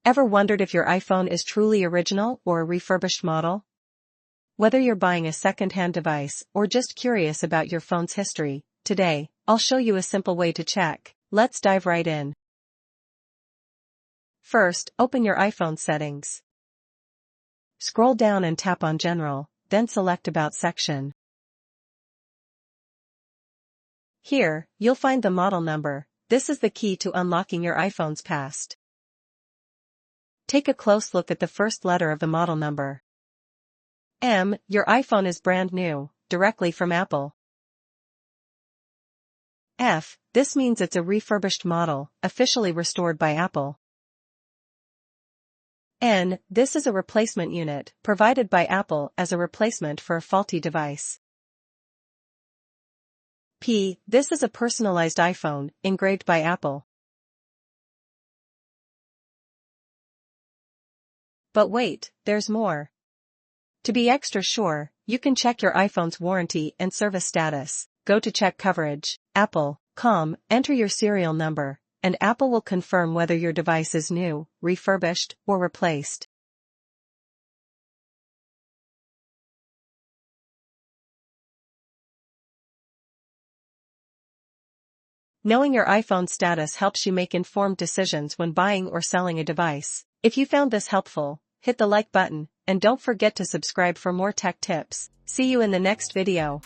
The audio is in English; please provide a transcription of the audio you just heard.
Ever wondered if your iPhone is truly original or a refurbished model? Whether you're buying a second-hand device or just curious about your phone's history, today, I'll show you a simple way to check. Let's dive right in. First, open your iPhone settings. Scroll down and tap on General, then select About section. Here, you'll find the model number. This is the key to unlocking your iPhone's past. Take a close look at the first letter of the model number. M, your iPhone is brand new, directly from Apple. F, this means it's a refurbished model, officially restored by Apple. N, this is a replacement unit, provided by Apple as a replacement for a faulty device. P, this is a personalized iPhone, engraved by Apple. But wait, there's more. To be extra sure, you can check your iPhone's warranty and service status. Go to Check Coverage, Apple.com, enter your serial number, and Apple will confirm whether your device is new, refurbished, or replaced. Knowing your iPhone status helps you make informed decisions when buying or selling a device. If you found this helpful, hit the like button, and don't forget to subscribe for more tech tips. See you in the next video.